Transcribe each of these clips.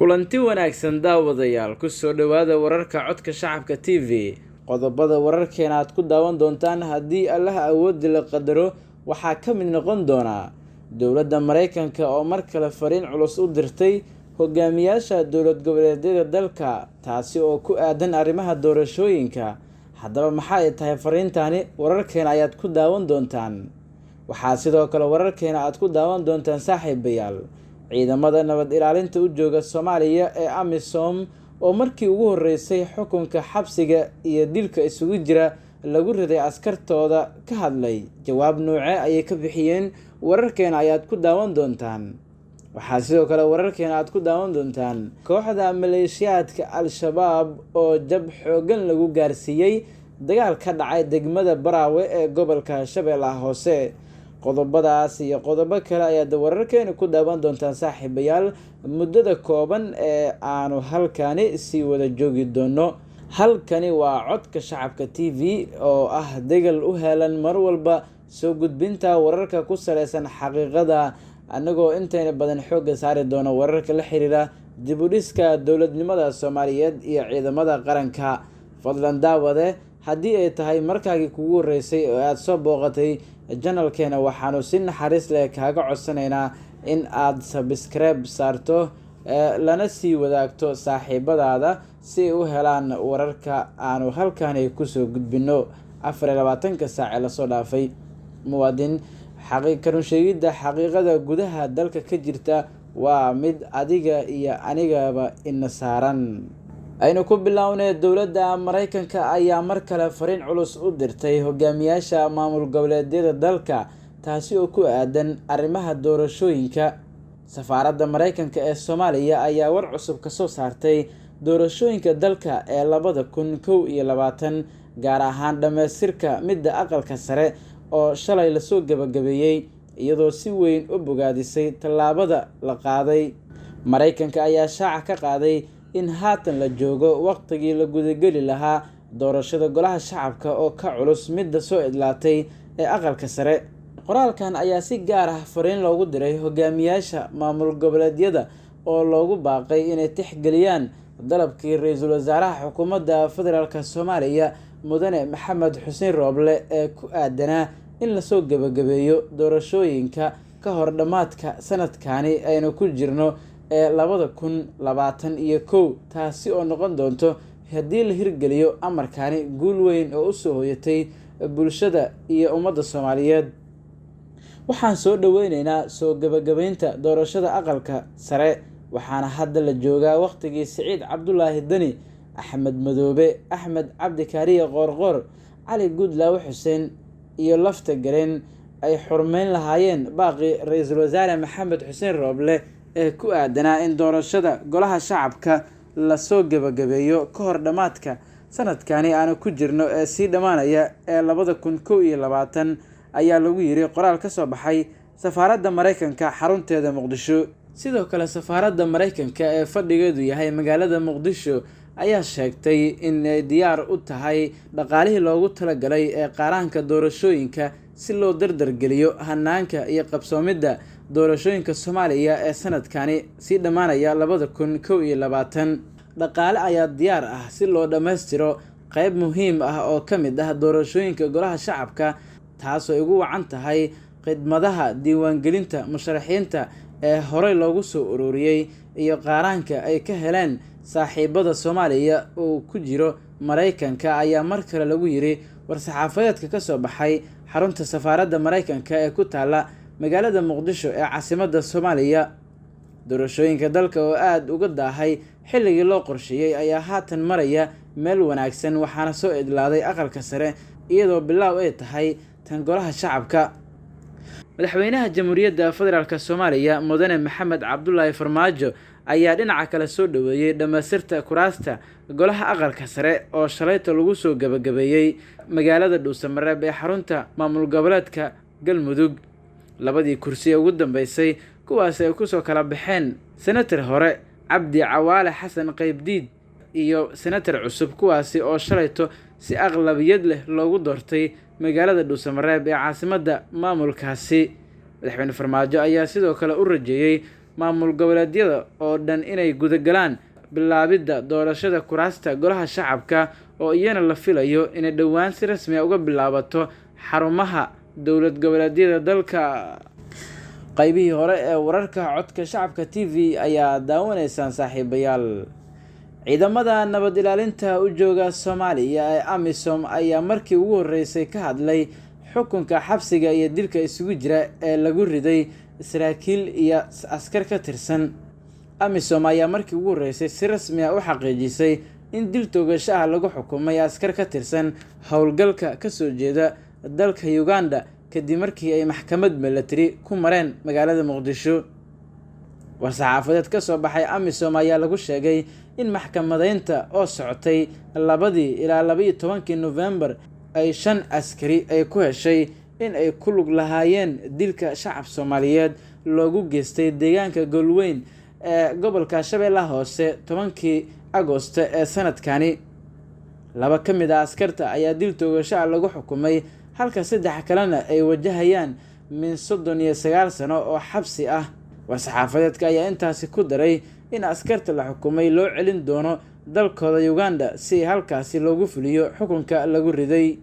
kulanti wanaagsan daawadayaal ku soo dhawaada wararka codka shacabka TV. Qodobada wararkeena aad ku daawan doontaan haddii Allah awood la qadaro waxaa ka mid noqon doona dowladda Mareykanka oo mar kale fariin culus u dirtay hogaamiyaasha dowlad goboleedyada dalka taasi oo ku aadan arrimaha doorashooyinka. Haddaba maxay tahay fariintani? Wararkeena ayaad ku daawan doontaan. waxaa sidoo kale wararkeena aad ku daawan doontaan saaxiibayaal ciidamada nabad ilaalinta u jooga Soomaaliya ee AMISOM oo markii ugu horeysay xukunka xabsiga iyo dilka isugu jira lagu riday askartooda ka hadlay jawaab nooce ayay ka bixiyeen. wararkeena ayaad ku daawan doontaan. waxaa sidoo kale wararkeena aad ku daawan doontaan kooxda maleeshiyaadka Al-Shabaab oo jab xoogan lagu gaarsiiyay dagaal ka dhacay degmada Baraawe ee gobolka Shabeellaha Hoose. qodobadaas iyo qodobo kale ayaad wararkeena ku daawan doontaan saaxiibayaal muddada kooban ee aanu halkani sii wada joogi doono. halkani waa codka shacabka TV oo ah degal u heelan mar walba soo gudbinta wararka ku saleysan xaqiiqada, anagoo intayna badan xooga saari doono wararka la xiriira dib u dhiska dowladnimada Soomaaliyeed iyo ciidamada qaranka. fadlan daawade haddii ay tahay markaagii kugu horeysay oo aad soo booqatay channelkeena waxaanu si naxariis leh kaaga codsanaynaa in aad subscribe saarto lana sii wadaagto saaxiibadaada si ay u helaan wararka aanu halkani kusoo gudbino 24 saac la soo dhaafay. muwaadin xaqiiqan sheegida xaqiiqada gudaha dalka ka jirta waa mid adiga iyo anigaba ina saaran. aynu ku bilownay dowladda Mareykanka ayaa mar kale fariin culus u dirtay hogaamiyaasha maamul goboleedyada dalka taasi oo ku aadan arrimaha doorashooyinka. safaaradda Mareykanka ee Soomaaliya ayaa war cusub ka soo saartay doorashooyinka dalka ee 2021 gaar ahaan dhameystirka midda aqalka sare oo shalay la soo gabagabeeyay iyadoo si weyn u bogaadisay tallaabada la qaaday. Mareykanka ayaa shaaca ka qaaday in haatan la joogo waqtigii la gudageli lahaa doorashada golaha shacabka oo ka culus midda soo idlaatay ee aqalka sare. qoraalkan ayaa si gaar ah fariin loogu diray hogaamiyaasha maamul goboleedyada oo loogu baaqay inay tixgeliyaan dalabkii ra'iisul wasaaraha xukuumadda federaalka Soomaaliya mudane Maxamed Xuseen Rooble ee ku aadanaa in la soo gabagabeeyo doorashooyinka ka hor dhamaadka sanadkani aynu ku jirno ee 2021 taasi oo noqon doonto haddii la hirgeliyo amarkani guul weyn oo u soo hoyatay bulshada iyo ummadda Soomaaliyeed. waxaan soo dhaweynaynaa soo gabagabeynta doorashada aqalka sare waxaana hadda la joogaa waqtigii Siciid Cabdullaahi Dani, Axmed Madoobe, Axmed Cabdi Kaariye Qoorqoor, Cali Gudlaawe Xuseen iyo Lafta Gareen ay xurmeyn lahaayeen baaqi ra'iisul wasaare Maxamed Xuseen Rooble ee ku aadanaa in doorashada golaha shacabka la soo gabagabeeyo ka hor dhamaadka sanadkani aanu ku jirno ee sii dhamaanaya ee 2021 ayaa lagu yiri qoraal ka soo baxay safaaradda Mareykanka xarunteeda Muqdisho. sidoo kale safaaradda Mareykanka ee fadhigeedu yahay magaalada Muqdisho ayaa sheegtay in ay diyaar u tahay dhaqaalihii loogu talagalay ee qaranka doorashooyinka si loo dardargeliyo hanaanka iyo qabsoomidda doorashooyinka Soomaaliya ee sanadkani sii dhamaanaya 2021. dhaqaale ayaa diyaar ah si loo dhameystiro qayb muhiim ah oo ka mid ah doorashooyinka golaha shacabka taasoo ugu wacan tahay khidmadaha diiwaangelinta musharaxiinta ee horey loogu soo ururiyay iyo qaranka ay ka heleen saaxiibada Soomaaliya oo ku jiro Mareykanka ayaa mar kale lagu yiri war-saxaafadeedka ka soo baxay xarunta safaaradda Mareykanka ee ku taala magaalada Muqdisho ee caasimadda Soomaaliya. doorashooyinka dalka oo aad uga daahay xilligii loo qorsheeyay ayaa haatan maraya meel wanaagsan waxaana soo idlaaday aqalka sare iyadoo bilaaw ay tahay tan golaha shacabka. madaxweynaha Jamhuuriyadda Federaalka Soomaaliya mudane Maxamed Cabdullaahi Farmaajo ayaa dhinaca kale soo dhaweeyay dhameystirka kuraasta golaha aqalka sare oo shalayto lagu soo gabagabeeyay magaalada Dhuusamareeb ee xarunta maamul goboleedka Galmudug. labadii kursi ugu dambeysay kuwaas ay ku soo kala baxeen senator hore Cabdi Cawaale Xasan Qaybdiid iyo senator cusub kuwaasi oo shalayto si aqlabiyad leh loogu doortay magaalada Dhuusamareeb ee caasimadda maamulkaasi. madaxweyne Farmaajo ayaa sidoo kale u rajeeyay maamul goboleedyada oo dhan inay gudagalaan bilaabidda doorashada kuraasta golaha shacabka oo iyana la filayo inay dhowaan si rasmi ah uga bilaabato xarumaha dowlad goboleedyada dalka. qaybihii hore ee wararka codka shacabka TV ayaa daawanaysaan saaxiibayaal. ciidamada nabad ilaalinta u jooga Soomaaliya ee AMISOM ayaa markii ugu horeysay ka hadlay xukunka xabsiga iyo dilka isugu jira ee lagu riday saraakiil iyo askar ka tirsan. AMISOM ayaa markii ugu horeysay si rasmi ah u xaqiijisay in dil toogasho ah lagu xukumay askar ka tirsan howlgalka ka soo jeeda dalka Uganda kadib markii ay maxkamad military ku mareen magaalada Muqdisho. war-saxaafadeed ka soo baxay AMISOM ayaa lagu sheegay in maxkamadeynta oo socotay 2 ilaa 12 November ay 5 askari ay ku heshay in ay ku lug lahaayeen dilka shacab Soomaaliyeed loogu geystay deegaanka Golweyn ee gobolka Shabeellaha Hoose 10 Agoosto ee sanadkani. 2 ka mid ah askarta ayaa dil toogasho lagu xukumay halka 3 kalena ay wajahayaan min 39 sano oo xabsi ah. war-saxaafadeedka ayaa intaasi ku daray in askarta la xukumay loo celin doono dalkooda Uganda si halkaasi loogu fuliyo xukunka lagu riday.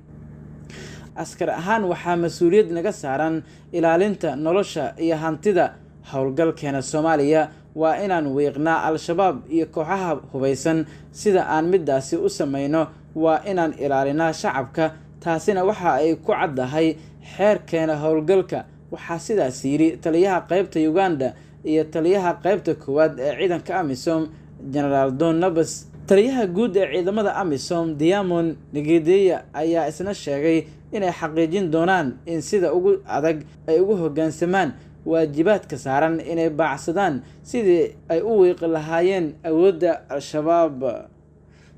askar ahaan waxaa mas'uuliyad naga saaran ilaalinta nolosha iyo hantida howlgalkeena Soomaaliya. waa inaan wiiqnaa al-shabaab iyo kooxaha hubeysan sida aan midaasi u sameyno. waa inaan ilaalinaa shacabka, taasina waxa ay ku caddahay xeerkeena howlgalka. waxaa sidaas yiri taliyaha qaybta Uganda iyo taliyaha qaybta koowaad ee ciidanka AMISOM General Don Nabas. taliyaha guud ee ciidamada AMISOM Diamond Nigedeya ayaa isna sheegay inay xaqiijin doonaan in sida ugu adag ay ugu hoggaansamaan waajibaadka saaran inay baacsadaan sidii ay u wiiqi lahaayeen awoodda al-shabaab.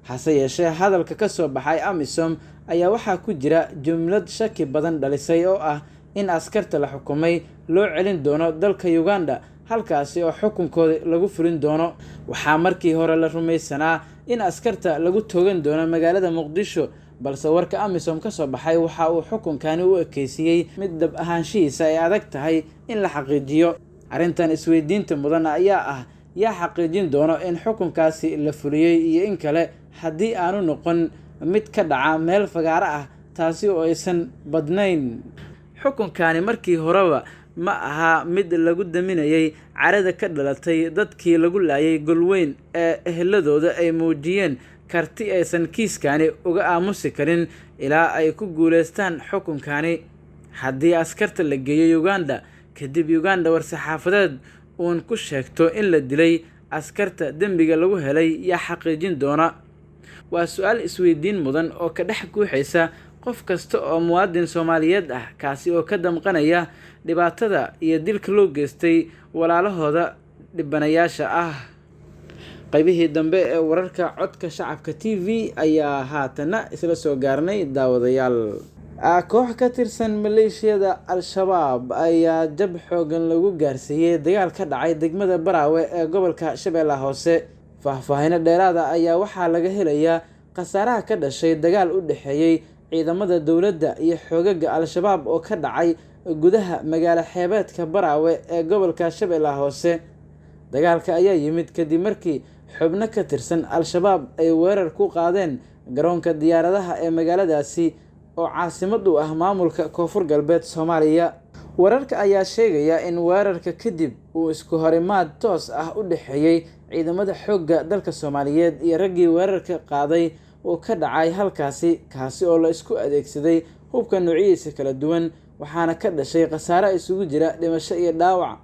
hase yeeshee hadalka ka soo baxay AMISOM ayaa waxaa ku jira jumlad shaki badan dhalisay oo ah in askarta la xukumay loo celin doono dalka Uganda halkaasi oo xukunkooda lagu fulin doono. waxaa markii hore la rumaysanaa in askarta lagu toogan doono magaalada Muqdisho, balse warka AMISOM ka soo baxay waxa uu xukunkani u ekeysiyey mid dab ahaanshihiisa ay adag tahay in la xaqiijiyo. arrintan isweydiinta mudan ayaa ah yaa xaqiijin doono in xukunkaasi la fuliyey iyo in kale haddii aanu noqon mid ka dhaca meel fagaaro ah taasi oo aysan badnayn. xukunkani markii horeba ma aha mid lagu daminayay carada ka dhalatay dadkii lagu laayay Golweyn ee eheladooda ay muujiyeen karti aysan kiiskani uga aamusi karin ilaa ay ku guuleystaan xukunkani. haddii askarta la geeyo Uganda kadib Uganda war-saxaafadeed uun ku sheegto in la dilay askarta dembiga lagu helay yaa xaqiijin doona. waa su'aal isweydiin mudan oo ka dhex guuxaysa qof kasta oo muwaadin Soomaaliyeed ah kaasi oo ka damqanaya dhibaatada iyo dilka loo geystay walaalahooda dhibanayaasha ah. qaybihii dambe ee wararka codka shacabka TV ayaa haatana isla soo gaarnay daawadayaal. koox ka tirsan maleeshiyada al-shabaab ayaa jab xoogan lagu gaarsiiyey dagaal ka dhacay degmada Baraawe ee gobolka Shabeellaha Hoose. faahfaahin dheeraada ayaa waxaa laga helayaa khasaaraha ka dhashay dagaal u dhaxeeyay ciidamada dowladda iyo xoogaga al-shabaab oo ka dhacay gudaha magaalo xeebeedka Baraawe ee gobolka Shabeellaha Hoose. dagaalka ayaa yimid kadib markii xubno ka tirsan al-shabaab ay weerar ku qaadeen garoonka diyaaradaha ee magaaladaasi oo caasimad u ah maamulka Koonfur Galbeed Soomaaliya. wararka ayaa sheegaya in weerarka kadib uu isku horimaad toos ah u dhaxeeyay ciidamada xoogga dalka Soomaaliyeed iyo raggii weerarka qaaday oo ka dhacay halkaasi, kaasi oo la isku adeegsaday hubka noocyadiisa kala duwan, waxaana ka dhashay khasaare isugu jira dhimasho iyo dhaawac.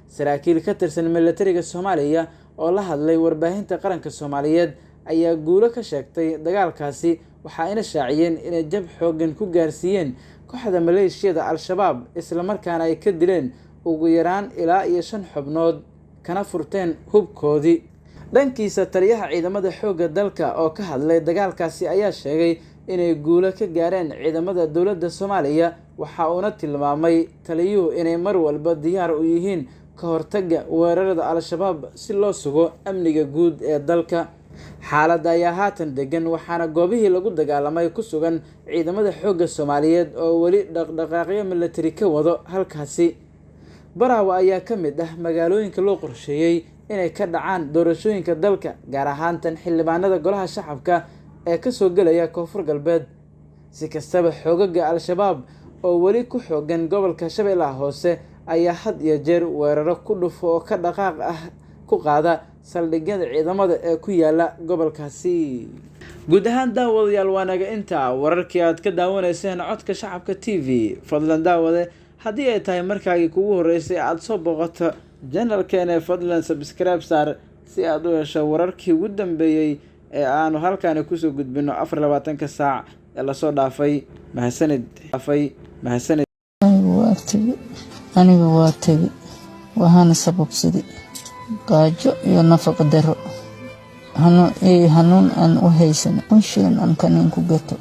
saraakiil ka tirsan militariga Soomaaliya oo la hadlay warbaahinta qaranka Soomaaliyeed ayaa guulo ka sheegtay dagaalkaasi, waxaana shaaciyeen inay jab xoogan ku gaarsiiyeen kooxda maleeshiyada al-shabaab isla markaana ay ka dileen ugu yaraan ilaa 5 xubnood kana furteen hubkoodii. dhankiisa taliyaha ciidamada xoogga dalka oo ka hadlay dagaalkaasi ayaa sheegay inay guulo ka gaareen ciidamada dowladda Soomaaliya. waxa uuna tilmaamay taliyuhu inay mar walba diyaar u yihiin ka hortagga weerarada al-shabaab si loo sugo amniga guud ee dalka. xaaladda ayaa haatan degan, waxaana goobihii lagu dagaalamay ku sugan ciidamada xoogga Soomaaliyeed oo weli dhaqdhaqaaqyo militari ka wado halkaasi. Baraawe ayaa ka mid ah magaalooyinka loo qorsheeyay inay ka dhacaan doorashooyinka dalka, gaar ahaan tan xildhibaanada golaha shacabka ee ka soo galaya Koonfur Galbeed. Si kastaba, xoogagga Al-Shabaab oo weli ku xoogan gobolka Shabeellaha Hoose ayaa had iyo jeer weeraro ku dhufo oo ka dhaqaaq ah ku qaada saldhigyada ciidamada ee ku yaala gobolkaasi. Guud ahaan daawadayaal, waa naga intaa wararkii aad ka daawanayseen Codka Shacabka TV. Fadlan daawade, haddii ay tahay markaagii kugu horeysay aad soo booqato channelkeena, fadlan subscribe saar si aad u hesho wararkii ugu dambeeyay ee aanu halkaani kusoo gudbino 24 saac ee la soo dhaafay. Mahadsanid. Aniga waa tagi waxaana sababsaday gaajo iyo nafaqo daro. Hanuun aan u haysan kunshiin aan kanin ku gato.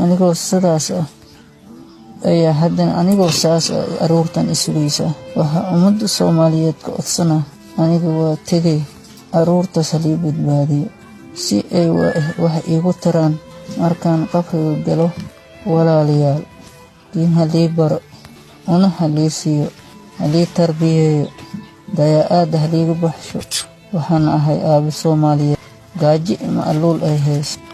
Anigoo sidaas ah ayaa haddana anigoo saas aruurtan isugaysa. Waxa ummadda Soomaaliyeed ka codsana, aniga waa tegay aruurta salii badbaadiyo si ay wax iigu taraan markaan qabriga galo. Walaalayaal, diin halii baro, una halii siiyo, halii tarbiyeeyo, dayacaad haliigu baxsho. Waxaan ahay aabe Soomaaliyeed, gaajo ima aluul ay hayso.